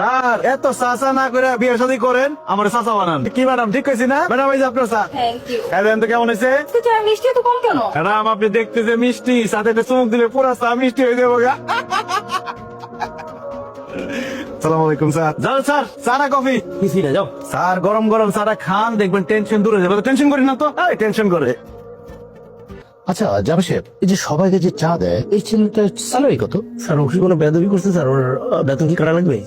আর এত চাচা না করে বিয়ে শাদী করেন, আমার চাচা বানান। কি ম্যাডাম ঠিক কইছি না? ম্যাডাম এই যে আপনার চা। Thank you. তো কেমন হয়েছে? চা মিষ্টি তো কম কেন? ম্যাডাম আপনি দেখতে যে মিষ্টি, সাথে একটা চুমুক দিলে পুরো চা মিষ্টি হয়ে যাবো গা। আসসালামু আলাইকুম স্যার। যাও স্যার, চা না কফি? কিছু না, যাও। স্যার গরম গরম চাটা খান, দেখবেন টেনশন দূরে যাবে। টেনশন করি না তো, টেনশন করে। আচ্ছা জামা সাহেব, এই যে সবাইকে যে চা দেয়, এই ছেলেটার স্যালারি কত? স্যার ও কি কোনো বেদবি করছে স্যার? ওর বেতন কি কাটা লাগবে?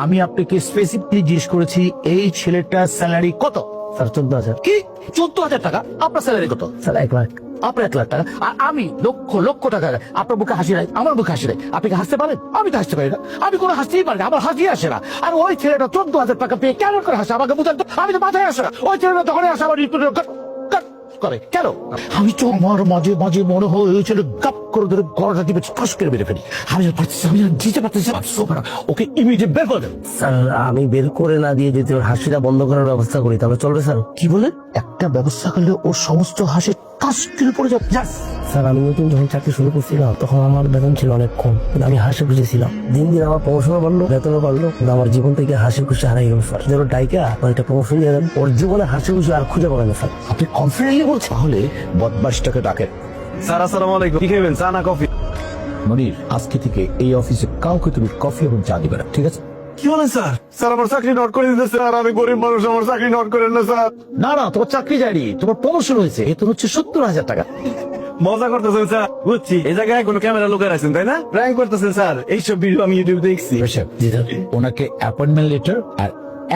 আমি আপনাকে স্পেসিফিকলি জিজ্ঞেস করেছি এই ছেলেটার স্যালারি কত? স্যার 14,000। কি 14,000 টাকা? আপনার স্যালারি কত? স্যার 1 লাখ। আপনার 1 লাখ টাকা, আর আমি লক্ষ লক্ষ টাকা। আপনার বুকে হাসি নাই, আমার বুকে হাসি নাই। আপনি কি হাসতে পারেন? আমি তো হাসতে পারি না। আমি কোনো হাসতেই পারি না, আমার হাসি আসে না। আর ওই ছেলেটা 14,000 টাকা পেয়ে কেন করে হাসে আমাকে বুঝান তো। আমি তো মাথায় আসে না। ওই ছেলেটা তখনই আসে আমার করে কেন? আমি তো আমার মাঝে মাঝে মনে হয় ওই ছেলে গাপ করে ধরে গলাটা টিপে ফস করে মেরে ফেলি। আমি আর পারছি, আমি আর দিতে পারতেছি না। ওকে ইমিডিয়েট বের করে দেন। স্যার আমি বের করে না দিয়ে যদি ওর হাসিটা বন্ধ করার ব্যবস্থা করি তাহলে চলবে স্যার? কি বলেন? একটা ব্যবস্থা করলে ওর সমস্ত হাসি টাস করে পড়ে যাবে। স্যার আমি নতুন যখন চাকরি শুরু করছিলাম তখন আমার বেতন ছিল অনেক কম, কিন্তু আমি হাসি খুশি ছিলাম। দিন দিন আমার প্রমোশনও বাড়লো, বেতনও বাড়লো, কিন্তু আমার জীবন থেকে হাসি খুশি হারাই গেল স্যার। যেন ডাইকা একটা প্রমোশন দিয়ে দেন, ওর জীবনে হাসি খুশি আর খুঁজে পাবে না স্যার। আপনি কনফিডেন্টলি বলছেন? তাহলে বদমাশটাকে ডাকেন। স্যার আসসালামু আলাইকুম। কি খাবেন, চা না কফি? মনির, আজকে থেকে এই অফিসে কাউকে তুমি কফি এবং চা দিবে না, ঠিক আছে? কি বলেন স্যার? স্যার আমার চাকরি নোট করে দিতে স্যার। আমি গরিব মানুষ, আমার চাকরি নোট করেন না স্যার। না না, তোমার চাকরি যায়নি, তোমার প্রমোশন হয়েছে। এত হচ্ছে 70,000 টাকা। মজা করতেছেন স্যার, বুঝছি। এই জায়গায় কোনো ক্যামেরা লোক রাখছেন তাই না? প্র্যাঙ্ক করতেছেন স্যার। এইসব ভিডিও আমি ইউটিউবে দেখছি। জি স্যার। ওনাকে অ্যাপয়েন্টমেন্ট লেটার আর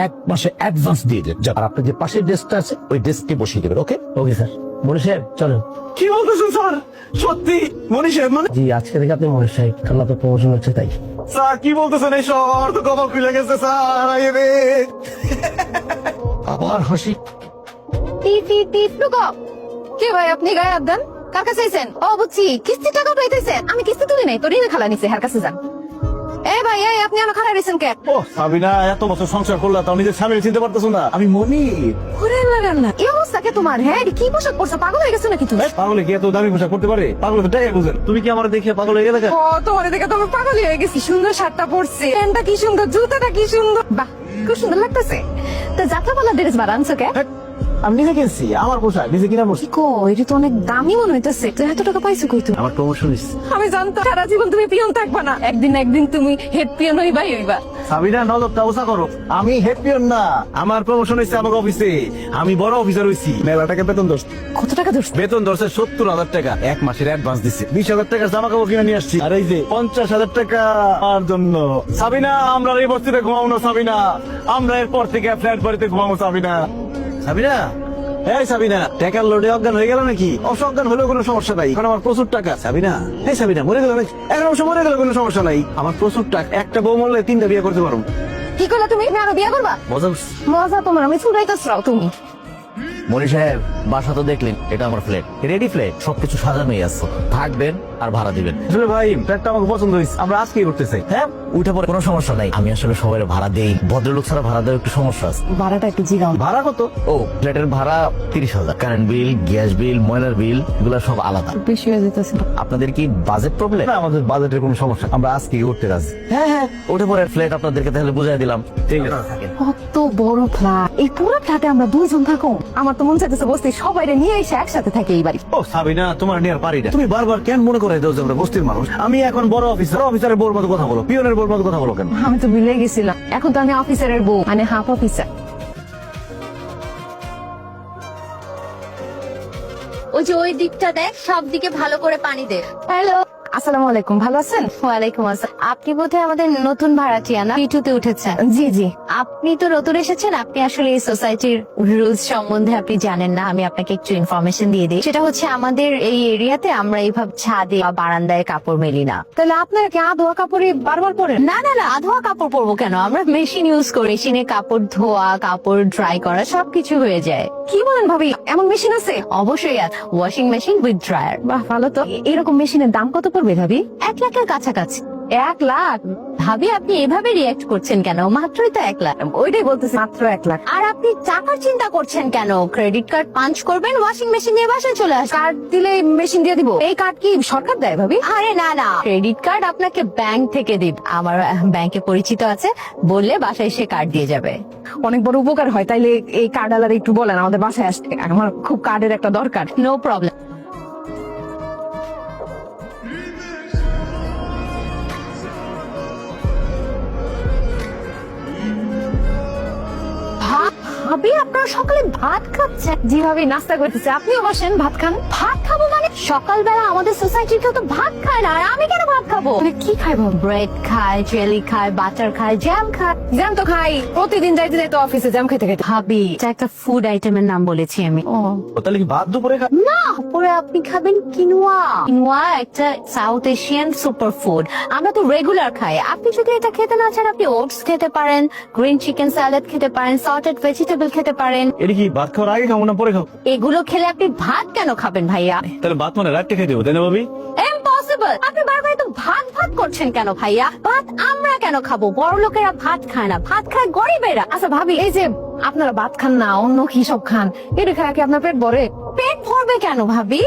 1 মাসে অ্যাডভান্স দিয়ে দেন। আর আপনার যে পাশের ডেস্কটা আছে ওই ডেস্কে বসিয়ে দেবেন, ওকে? Okay sir. মনীষ সাহেব চলেন। কি বলতেছেন স্যার? সত্যি মনীষ সাহেব মানে? জি আজকে থেকে আপনি মনীষ সাহেব, কারণ আপনার প্রমোশন হচ্ছে তাই। স্যার কি বলতেছেন এইসব? আমার তো কপাল খুলে গেছে স্যার। আরে রে। আবার হাসি। লুকো। কে ভাই আপনি গায়ে হাত দেন? কার কাছে আইছেন? ও বুঝছি, কিস্তি টাকা উঠাইতেছেন। আমি কিস্তি তুলি নাই, তোর ঋণে খালা নিছে, হার কাছে যান। এই ভাই এই আপনি আমার খারাপ রয়েছেন কে? ও সাবিনা, এত বছর সংসার করলা তাও নিজের স্বামীর চিনতে পারতেছো না? আমি মনির। ঘুরে লাগান না। এই অবস্থা কে তোমার? হ্যাঁ কি পোশাক পরছো? পাগল হয়ে গেছো নাকি তুমি? পাগলে কি এত দামি পোশাক করতে পারে? পাগলে তো টাকা বুঝেন। তুমি কি আমার দেখে পাগল হয়ে গেলে? ও তোমার দেখে তুমি পাগল হয়ে গেছি। সুন্দর শার্টটা পরছে, প্যান্টটা কি সুন্দর, জুতাটা কি সুন্দর। বাহ খুব সুন্দর লাগতেছে। তো যাত্রাপালা ড্রেস বানানছো কে? আমি নিজে কিনছি, আমার পোশাক নিজে কিনা পড়ছি। কো এটা তো অনেক দামি মনে হইতেছে। তো এত টাকা পাইছো কই তুমি? আমার প্রমোশন হইছে। আমি জানতাম সারা জীবন তুমি পিয়ন থাকবা না, একদিন না একদিন তুমি হেড পিয়ন হইবা। সাবিনা নজরটা ওসা করো। আমি হেড পিয়ন না, আমার প্রমোশন হয়েছে আমার অফিসে। আমি বড় অফিসার হইছি। মেলা টাকা বেতন ধরছে। কত টাকা ধরছো? বেতন ধরছে 70,000 টাকা। 1 মাসের অ্যাডভান্স দিচ্ছে। 20,000 টাকার জামা কাপড় কিনে নিয়ে আসছি। আর এই যে 50,000 টাকা আমার জন্য। সাবিনা আমরা এই বস্তিতে ঘুমাবো না সাবিনা। আমরা এরপর থেকে ফ্ল্যাট বাড়িতে ঘুমাবো সাবিনা। সাবিনা, এই সাবিনা, টাকার লোডে অজ্ঞান হয়ে গেল নাকি? অসজ্ঞান হলেও কোনো সমস্যা নাই, কারণ আমার প্রচুর টাকা। সাবিনা, এই সাবিনা মরে গেল নাকি? 11 বছর মরে গেল কোনো সমস্যা নাই। আমার প্রচুর টাকা। একটা বউ মরলে 3টা বিয়ে করতে পারবো। কি করলা তুমি? আরো বিয়ে করবা? মজা করছি। মজা তোমার, আমি ছুটাইতেছরাও তুমি। মনির সাহেব, বাসা তো দেখলেন, এটা আমার ফ্ল্যাট, রেডি ফ্ল্যাট, সবকিছু সাজানোই আছে। থাকবেন আর ভাড়া দিবেন। আসলে ভাই ফ্ল্যাটটা আমাকে পছন্দ হয়েছে, আমরা আজকেই করতে চাই। হ্যাঁ, উঠে পরে কোনো সমস্যা নাই। আমি আসলে সবাই ভাড়া দেই, ভদ্রলোক ছাড়া ভাড়া দেওয়ার একটু সমস্যা আছে। ভাড়াটা একটু জিগাও। ভাড়া কত? ও, ফ্ল্যাটের ভাড়া 30,000। কারেন্ট বিল, গ্যাস বিল, ময়লার বিল, এগুলো সব আলাদা। বেশি হয়ে যেতেছে। আপনাদের কি বাজেট প্রবলেম? না, আমাদের বাজেটের কোনো সমস্যা, আমরা আজকেই করতে রাজি। হ্যাঁ হ্যাঁ, উঠে পরে ফ্ল্যাট আপনাদেরকে তাহলে বুঝাই দিলাম। ঠিক আছে। কত বড় ফ্ল্যাট! এই পুরো ফ্ল্যাটে আমরা 2 জন থাকো। আমার তো মন চাইতেছে বসতে সবাইরে নিয়ে এসে একসাথে থাকি এই বাড়ি। ও সাবিনা, তোমার নিয়ে আর পারি না। তুমি বারবার কেন মনে করে দাও যে আমরা বস্তির মানুষ? আমি এখন বড় অফিসার, অফিসারের বউর মতো কথা বলো, পিয়নের বউর মতো কথা বলো কেন? আমি তো ভুলে গেছিলাম, এখন তো আমি অফিসারের বউ, মানে হাফ অফিসার। ওই যে ওই দিকটা দেখ, সব দিকে ভালো করে পানি দে। হ্যালো, আসসালামু আলাইকুম, ভালো আছেন? ওয়ালাইকুম আসসালাম। আপনি বোধহয় আমাদের নতুন ভাড়াটিয়া না? পিটুতে উঠেছেন। জি জি। আপনি তো নতুন এসেছেন, আপনি আসলে এই সোসাইটির রুলস সম্বন্ধে আপনি জানেন না। আমি আপনাকে একটু ইনফরমেশন দিয়ে দিই। সেটা হচ্ছে আমাদের এই এরিয়াতে আমরা এইভাবে ছাদে বা বারান্দায় কাপড় মেলি না। তাহলে আপনারা কি ধোয়া কাপড়ে বারবার পরেন? না না না, ধোয়া কাপড় পরবো কেন? আমরা মেশিন ইউজ করি। মেশিনে কাপড় ধোয়া, কাপড় ড্রাই করা সবকিছু হয়ে যায়। কি বলেন ভাবি, এমন মেশিন আছে? অবশ্যই আছে, ওয়াশিং মেশিন উইথ ড্রায়ার। বাহ ভালো তো। এরকম মেশিনের দাম কত পড়বে ভাবি? 1 লাখের কাছাকাছি। 1 লাখ? ভাবি আপনি এভাবে রিয়াক্ট করছেন কেন? মাত্রই তো 1 লাখ। ওইটাই বলতেছি, মাত্র 1 লাখ। আর আপনি টাকার চিন্তা করছেন কেন? ক্রেডিট কার্ড পাঞ্চ করবেন, ওয়াশিং মেশিন দিয়ে বাসায় চলে আসবেন। কার্ড দিলে মেশিন দিয়ে দিব? এই কার্ড কি সরকার দেয় ভাবি? আরে না না, ক্রেডিট কার্ড আপনাকে ব্যাংক থেকে দিব। আমার ব্যাংকে পরিচিত আছে, বললে বাসায় এসে কার্ড দিয়ে যাবে। অনেক বড় উপকার হয়। তাইলে এই কার্ড আলাদা একটু বলেন আমাদের বাসায় আসতে, আমার খুব কার্ডের একটা দরকার। No problem. ভাবি আপনারা সকালে ভাত খাচ্ছেন? জি ভাবি, নাস্তা করতেছে, আপনিও বসেন ভাত খান। ভাত খাবো মানে? সকালবেলা আমাদের সোসাইটির কেউ তো ভাত খায় না, আর আমি কেন ভাত খাবো? মানে কি খাই ভাবি? ব্রেড খায়, জেলি খায়, বাটার খায়, জ্যাম খায়। জ্যাম তো খাই, প্রতিদিন যাইতে যাইতে অফিসে জ্যাম খাইতে খাইতে। ভাবি, এটা একটা ফুড আইটেমের নাম বলেছি আমি। ও তাহলে কি ভাত দুপুরে খা? না, পরে আপনি খাবেন কিনোয়া। কিনোয়া একটা সাউথ এশিয়ান সুপার ফুড, আমরা তো রেগুলার খাই। আপনি যদি এটা খেতে না চান, আপনি ওটস খেতে পারেন, গ্রিন চিকেন স্যালাড খেতে পারেন, সল্টেড ভেজিটেবল খেতে পারেন। এটা কি ভাত খাওয়ার আগে খাবো না পরে খাবো? এগুলো খেলে আপনি ভাত কেন খাবেন ভাইয়া? তাহলে ভাত মানে রাত্রে খাই দেবো, তাই না ভাবি? ইম্পসিবল। আপনি বারবার তো ভাত ভাত করছেন কেন ভাইয়া? ভাত আমরা কেন খাবো? বড় লোকেরা ভাত খায় না, ভাত খায় গরিবেরা। আচ্ছা ভাবি, এই যে আপনারা ভাত খান না, অন্য কি সব খান, এটা খায় কি আপনার পেট ভরে? পেট ভরবে কেন ভাবি?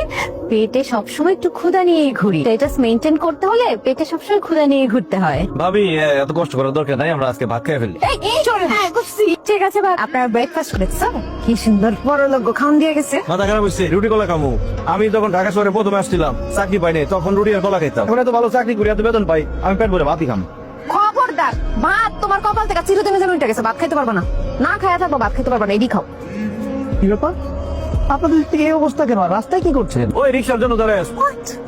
পেটে সবসময় একটু ক্ষুধা নিয়ে ঘুরি। স্ট্যাটাস মেনটেন করতে হলে পেটে সবসময় ক্ষুধা নিয়ে ঘুরতে হয়। ভাবি এত কষ্ট করার দরকার নাই, আমরা আজকে ভাত খেয়ে ফেলি। এই চলে, হ্যাঁ বুঝছি। ঠিক আছে ভাই, আপনারা ব্রেকফাস্ট করেছেন? কি সুন্দর বড় লোক খাওয়ান দিয়ে গেছে। মাথা খারাপ হচ্ছে, রুটি কলা খামু। আমি যখন ঢাকা শহরে প্রথমে আসছিলাম, চাকরি পাইনি, তখন রুটি আর কলা খাইতাম। এখন এত ভালো চাকরি করি, এত বেতন পাই, আমি পেট ভরে ভাতই খাম। খবরদার, ভাত তোমার কপাল থেকে চিরদিনের জন্য উঠে গেছে, ভাত খাইতে পারবা না। না খায়া থাকবো, ভাত খেতে পারবা না, এডি খাও। কি ব্যাপার? আপনাদের থেকে এই অবস্থা কেন? রাস্তায় কি করছেন? ওই রিক্সার জন্য দাঁড়ায় আছেন।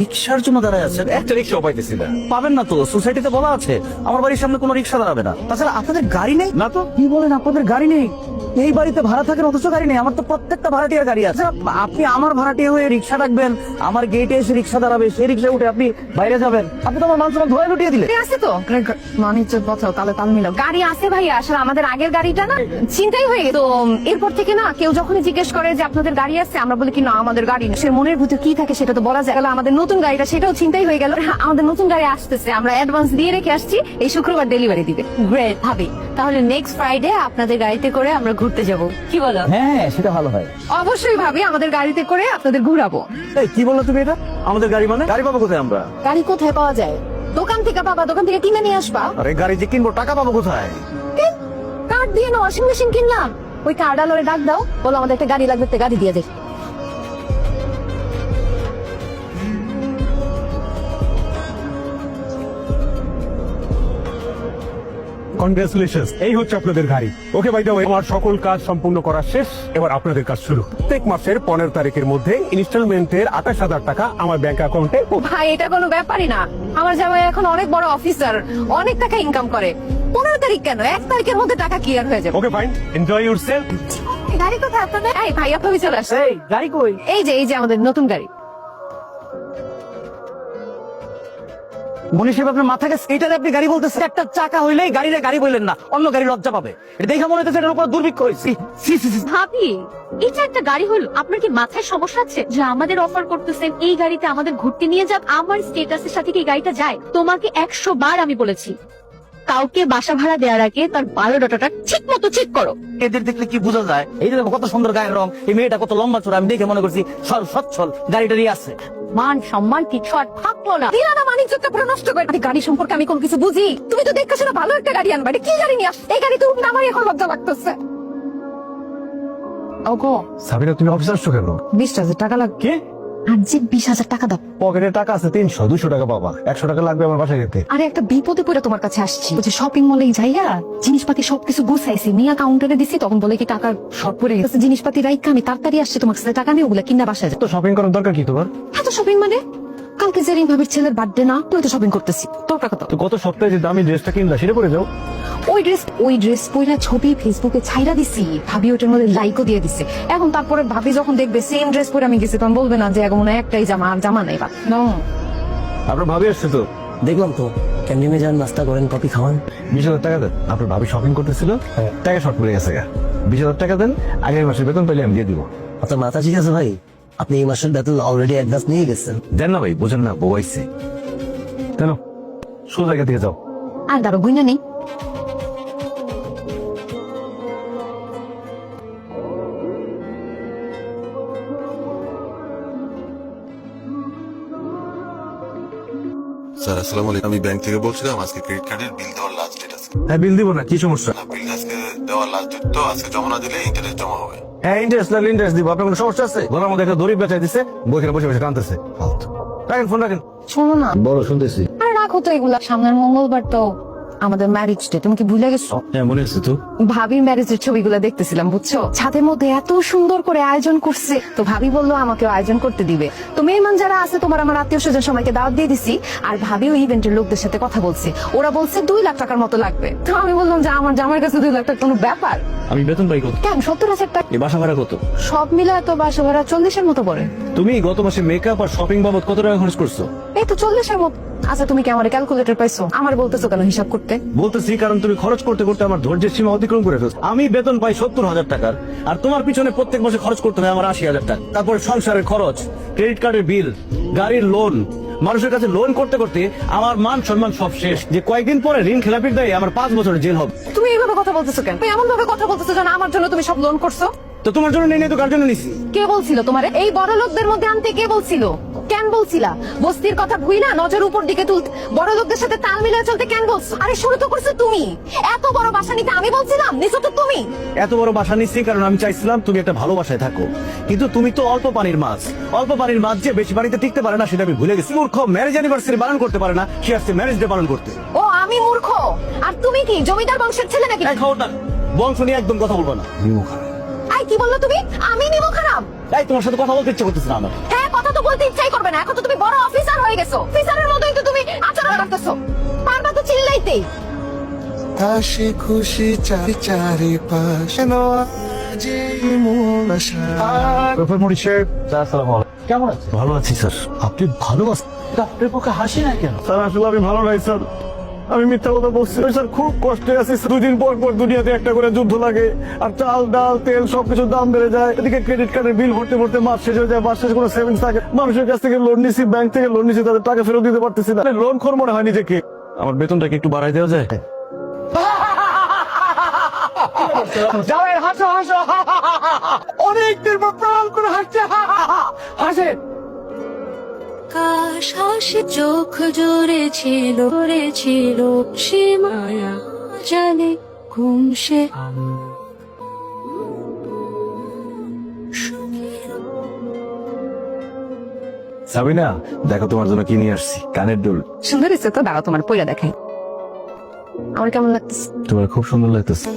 রিক্সার জন্য দাঁড়ায় আছেন? একটা রিক্সাও পাইতেছি না। পাবেন না তো, সোসাইটিতে বলা আছে আমার বাড়ির সামনে কোনো রিক্সা দাঁড়াবে না। তাছাড়া আপনাদের গাড়ি নেই? না তো। কি বলেন, আপনাদের গাড়ি নেই? এই বাড়িতে ভাড়া থাকেন অথচ গাড়ি নেই? আমার তো প্রত্যেকটা ভাড়াটিয়ার গাড়ি আছে। আপনি আমার ভাড়াটিয়া হয়ে রিক্সা ডাকবেন, আমার গেটে এসে রিক্সা দাঁড়াবে, সেই রিক্সায় উঠে আপনি বাইরে যাবেন? আপনি তো আমার মান সম্মান ধরে লুটিয়ে দিলেন। গাড়ি আছে তো, মানিজ্য কথাও তালে তাল মিলাও। গাড়ি আছে ভাইয়া, আসলে আমাদের আগের গাড়িটা না চিন্তাই হয়ে গেছে। তো এরপর থেকে না কেউ যখনই জিজ্ঞেস করে যে আপনাদের গাড়ি আছে, আমরা বলি কি না আমাদের গাড়ি নেই। সে মনের ভিতর কি থাকে সেটা তো বলা যায় না। আমাদের নতুন গাড়িটা সেটাও চিন্তাই হয়ে গেল। আমাদের নতুন গাড়ি আসতেছে, আমরা অ্যাডভান্স দিয়ে রেখে আসছি, এই শুক্রবার ডেলিভারি দিবে। গ্রেট ভাবি, তাহলে নেক্সট ফ্রাইডে আপনাদের গাড়িতে করে আমরা ঘুরতে যাব, কি বলো? হ্যাঁ, সেটা ভালো হয়। অবশ্যই ভাবি, আমাদের গাড়িতে করে আপনাদের ঘুরাবো। এই কি বললো তুমি এটা? আমাদের গাড়ি মানে? গাড়ি পাবো কোথায় আমরা? গাড়ি কোথায় পাওয়া যায়? দোকান থেকে পাবা, দোকান থেকে কিনে নিয়ে আসবা। আরে গাড়ি যে কিনবো, টাকা পাবো কোথায়? কার্ড দিয়ে না ওয়াশিং মেশিন কিনলাম, ওই কার্ড আলোরে ডাক দাও, বলো আমাদের একটা গাড়ি লাগবে, একটা গাড়ি দিয়ে দেয়। কনগ্রাচুলেশন, এই হচ্ছে আপনাদের গাড়ি। ওকে ভাই, দাও, আমার সকল কাজ সম্পূর্ণ করা শেষ। এবার আপনাদের কাজ শুরু। প্রত্যেক মাসের 15 তারিখের মধ্যে ইনস্টলমেন্টের 28,000 টাকা আমার ব্যাংক অ্যাকাউন্টে। ভাই এটা কোনো ব্যাপারই না, আমার জামাই এখন অনেক বড় অফিসার, অনেক টাকা ইনকাম করে। 15 তারিখ কেন, 1 তারিখের মধ্যে টাকা ক্লিয়ার হয়ে যাবে। Okay fine, enjoy yourself. গাড়ি কোথায় আপনাদের? এই ভাই আপনি চলে আসছে। এই গাড়ি কই? এই যে আমাদের নতুন গাড়ি। মনীষ সাহেব, আপনার মাথা গেছে? এইটারে আপনি গাড়ি বলতেছেন? একটা চাকা হইলেই গাড়িরে গাড়ি বললেন না, অন্য গাড়ি লজ্জা পাবে। এটা দেখে মনে হচ্ছে এটার উপর দুর্ভিক্ষ হয়েছে। ভাবি, এটা একটা গাড়ি হলো? আপনার কি মাথায় সমস্যা আছে? যে আমাদের অফার করতেছেন এই গাড়িতে আমাদের ঘুরতে নিয়ে যাব, আমার স্ট্যাটাসের সাথে কি গাড়িটা যায়? তোমাকে 100 বার আমি বলেছি, কাউকে বাসা ভাড়া দেওয়ার আগে তার বায়োডাটাটা ঠিক মতো চেক করো। এদের দেখলে কি বোঝা যায়? এই যে দেখো কত সুন্দর গায়ের রং, এই মেয়েটা কত লম্বা চড়া, আমি দেখে মনে করছি সচ্ছল, গাড়িটারই আছে। মান সম্মান কিছু আর থাকলো না। দিলা না মানিজ্যটা পুরো নষ্ট করে। এই গাড়ি সম্পর্কে আমি কোনো কিছু বুঝি? তুমি তো দেখতে শুনে ভালো একটা গাড়ি আনবা, এটা কি গাড়ি নিয়ে আস? এই গাড়ি তো আমার এখন লজ্জা লাগতেছে। ওগো সাবিনা, তুমি অফিসে আসছো কেন? 20,000 টাকা লাগবে। কি? আর যে 20,000 টাকা দাও। পকেটে টাকা আছে 300, 200 টাকা পাবা, 100 টাকা লাগবে আমার বাসায় যেতে। আরে একটা বিপদে পড়ে তোমার কাছে আসছি। বলছে শপিং মলে যাইয়া জিনিসপাতি সবকিছু গুছাইছি, নিয়ে কাউন্টারে দিছি, তখন বলে কি টাকা শর্ট পড়ে গেছে। জিনিসপাতি রাইখা আমি তাড়াতাড়ি আসছি, তোমার কাছে টাকা নিয়ে ওগুলা কিনা বাসায় যাও। তো শপিং করার দরকার কি তোমার? এত শপিং মানে? কালকে জেরিন ভাবির ছেলের বার্থডে না, তুই তো শপিং করতেছি, তোর টাকা তো। তো গত সপ্তাহে যে দামি ড্রেসটা কিনলা সেটা পরে যাও। ওই ড্রেস পরে ছবি ফেসবুকে ছাইরা দিছি, ভাবি ওটার মধ্যে লাইকও দিয়ে দিছে। এখন তারপরে ভাবি যখন দেখবে সেম ড্রেস পরে আমি গেছি, তখন বলবে না যে এখন মনে হয় একটাই জামা, আর জামা নাই বা। আপনার ভাবি আসছে তো? দেখলাম তো, ক্যান্টিনে যান, নাস্তা করেন, কফি খাওয়ান। 20,000 টাকা দেন। আপনার ভাবি শপিং করতেছিল, টাকা শর্ট পড়ে গেছে। 20,000 টাকা দেন, আগের মাসের বেতন পেলে আমি দিয়ে দিব। আপনার মাথা ঠিক আছে ভাই? আপনি এই মাসের বেতন অলরেডি অ্যাডভান্স নিয়ে গেছেন। দেন না ভাই, বোঝেন না, বউ আইছে। কেন সোজা জায়গা দিয়ে যাও। আর দাঁড়ো গুইনা নেই। স্যার আসসালামু আলাইকুম, আমি ব্যাংক থেকে বলছিলাম আজকে ক্রেডিট কার্ডের বিল দেওয়ার লাস্ট ডেট আছে। হ্যাঁ বিল দিব না, কি সমস্যা? বিল আজকে দেওয়ার লাস্ট ডেট তো, আজকে জমা না দিলে ইন্টারেস্ট জমা হবে। হ্যাঁ ইন্টারেস্ট দিব। আপনার কোনো সমস্যা আছে? ঘরের মধ্যে একটা দড়ি বেচাই দিছে, বইখানে বসে বসে কাঁদতেছে। রাখেন ফোন রাখেন। শোনো না, বড় শুনতেছি। আরে রাখো তো এগুলা, সামনের মঙ্গলবার তো আমাদের ম্যারেজ ডে, তুমি কি ভুলে গেছো? হ্যাঁ মনে আছে তো। ভাবির ম্যারেজের ছবিগুলো দেখতেছিলাম বুঝছো, ছাদের মধ্যে এত সুন্দর করে আয়োজন করছে, তো ভাবি বললো আমাকে আয়োজন করতে দিবে। তো মেহমান যারা আছে তোমার আমার আত্মীয় স্বজন সবাইকে দাওয়াত দিয়ে দিছি। আর ভাবি ওই ইভেন্টের লোকদের সাথে কথা বলছে, ওরা বলছে 2 লাখ টাকার মতো লাগবে। তো আমি বললাম যে আমার জামাইয়ের কাছে 2 লাখ টাকা কোনো ব্যাপার? আমি বেতন পাই কত? কেন 70,000 টাকা? এই বাসা ভাড়া কত? সব মিলে তো বাসা ভাড়া 40-এর মতো পড়ে। তুমি গত মাসে মেকআপ আর শপিং বাবদ কত টাকা খরচ করছো? এই তো 40-এর মতো। আচ্ছা তুমি কি আমার ক্যালকুলেটর পাইছো? আমার বলতেছো কেন হিসাব করতে? বলতেছি কারণ তুমি খরচ করতে করতে আমার ধৈর্যের সীমা অতিক্রম করে ফেলছো। আমি বেতন পাই 70,000 টাকার, আর তোমার পিছনে প্রত্যেক মাসে খরচ করতে হয় আমার 80,000 টাকা। তারপরে সংসারের খরচ, ক্রেডিট কার্ডের বিল, গাড়ির লোন, মানুষের কাছে লোন করতে করতে আমার মান সম্মান সব শেষ। যে কয়েকদিন পরে ঋণ খেলাপির দায়ে আমার 5 বছরের জেল হবে। তুমি এইভাবে কথা বলতেছো কেন? তুমি এমন ভাবে কথা বলতেছো যেন আমার জন্য তুমি সব লোন করছো। তো তোমার জন্য নেই, তো কার জন্য নিছি? কে বলছিল তোমারে এই বড় লোকদের মধ্যে আনতে? কে বলছিল? কেন বলছিলা? বস্তির কথা ভুইলা নজর উপর দিকে তুলতে, বড় লোকদের সাথে তাল মিলিয়ে চলতে কেন বলছো? আরে শুরু তো করছো তুমি। এত বড় বাসা নিতে আমি বলছিলাম, নিছো তো তুমি। এত বড় বাসা নিচ্ছি কারণ আমি চাইছিলাম তুমি একটা ভালো বাসায় থাকো, কিন্তু তুমি তো অল্প পানির মাছ। অল্প পানির মাছ যে বেশি পানিতে টিকতে পারে না সেটা আমি ভুলে গেছি। মূর্খ ম্যারেজ অ্যানিভার্সারি পালন করতে পারে না, সে আসছে ম্যারেজ ডে পালন করতে। ও আমি মূর্খ? আর তুমি কি জমিদার বংশের ছেলে নাকি? এই খবরদার, বংশ নিয়ে একদম কথা বলবো না। আই কি বললো তুমি? আমি নিমো খারাপ? তাই তোমার সাথে কথা বলতে ইচ্ছে করতেছে না আমার। হ্যাঁ কথা তো বলতে ইচ্ছাই করবে না, এখন তো তুমি বড় অফিসার হয়ে গেছো। অফিসারের মতোই তো তুমি আচরণ করতেছো। পারবা তো চিল্লাইতেই। হাসি খুশি চারিপাশে আজি মন আশা। কেমন আছে? ভালো আছি স্যার। আপনি ভালো আছেন? আপনার পক্ষে হাসি না কেন? স্যার আসলে আমি ভালো নাই স্যার, আমি মিথ্যা কথা বলছি স্যার। খুব কষ্টে আছি। 2 দিন পর পর দুনিয়াতে একটা করে যুদ্ধ লাগে, আর চাল ডাল তেল সবকিছুর দাম বেড়ে যায়। এদিকে ক্রেডিট কার্ডের বিল ভরতে ভরতে মাস শেষ হয়ে যায়, মাস শেষে কোনো সেভিংস থাকে। মানুষের কাছ থেকে লোন নিছি, ব্যাংক থেকে লোন নিছি, তাদের টাকা ফেরত দিতে পারতেছি না। লোন খোর মনে হয় নিজেকে। আমার বেতনটাকে একটু বাড়াই দেওয়া যায়? যাবেন হাসো হাসো, অনেকদিন পর প্রাণ করে হাসছে, হাসে। আকাশ হাসি চোখ জোরে ছিল সে মায়া জানে ঘুম সে। সাবিনা দেখো তোমার জন্য কি নিয়ে আসছি, কানের দুল। সুন্দর হয়েছে তো, দাঁড়াও তোমার পয়লা দেখাই। আমার কেমন লাগতেছে? তোমার খুব সুন্দর লাগতেছে।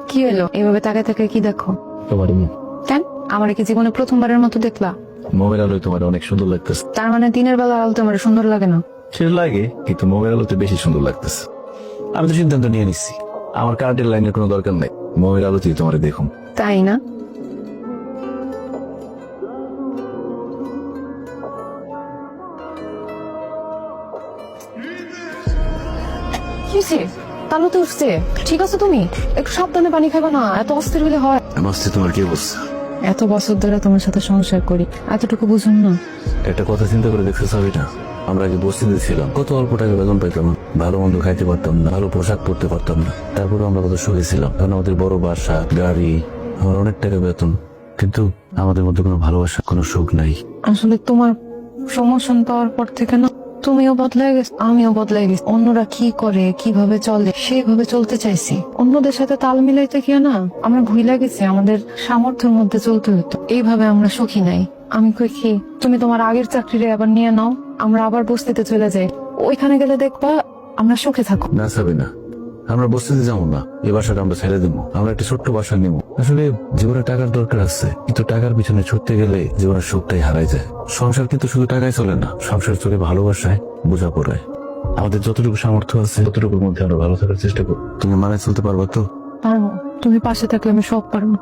কি হলো এভাবে তাকায় তাকায় কি দেখো? তোমারই মুখ। কেন আমার কি জীবনে প্রথমবারের মতো দেখলা? মোবাইল আলোয় তোমার অনেক সুন্দর লাগতেছে। তার মানে দিনের বেলা আলো তোমার সুন্দর লাগে না? সে লাগে, কিন্তু মোবাইল আলোতে বেশি সুন্দর লাগতেছে। আমি তো সিদ্ধান্ত নিয়ে নিচ্ছি, আমার কারেন্টের লাইনের কোনো দরকার নাই, মোবাইল আলোতেই তোমার দেখুন। তাই না? কি হয়েছে? তাহলে তো উঠছে। ঠিক আছে তুমি একটু সাবধানে পানি খাবে না, এত অস্থির হলে হয়। আমার তোমার কি অবস্থা? এত বছর ধরে তোমার সাথে সংসার করি, এতটুকু বুঝুন না। একটা কথা চিন্তা করে দেখতে সাবিনা, আমরা আগে বস্তিতে ছিলাম, কত অল্প টাকা বেতন পাইতাম, ভালো মন্দ খাইতে পারতাম না, ভালো পোশাক পরতে পারতাম না, তারপরে আমরা কত সুখে ছিলাম। এখন আমাদের বড় বাসা, গাড়ি, আমার অনেক টাকা বেতন, কিন্তু আমাদের মধ্যে কোনো ভালোবাসা, কোনো সুখ নাই। আসলে তোমার প্রমোশন পাওয়ার পর থেকে না তুমিও বদলে গেছো, আমিও বদলে গেছি। অন্যরা কি করে, কিভাবে চলে, সেভাবে চলতে চাইছি। অন্যদের সাথে তাল মিলাইতে গিয়ে না আমরা ভুলে গেছি আমাদের সামর্থ্যের মধ্যে চলতে হতো। এইভাবে আমরা সুখী নাই। আমি কই কি তুমি তোমার আগের চাকরিরে আবার নিয়ে নাও, আমরা আবার বস্তিতে চলে যাই। ওইখানে গেলে দেখবা আমরা সুখে থাকো। না সাবিনা, আমরা বস্তিতে যাবো না, এই বাসাটা আমরা ছেড়ে দেবো, আমরা একটা ছোট্ট বাসা নেবো। আসলে জীবনে টাকার দরকার আছে, কিন্তু টাকার পিছনে ছুটতে গেলে জীবনের সুখটাই হারাই যায়। সংসার কিন্তু শুধু টাকায় চলে না, সংসার চলে ভালোবাসায়, বোঝাপড়ায়। আমাদের যতটুকু সামর্থ্য আছে ততটুকুর মধ্যে আমরা ভালো থাকার চেষ্টা করবো। তুমি মানে চলতে পারবা তো? পারবো, তুমি পাশে থাকলে আমি সব পারবো।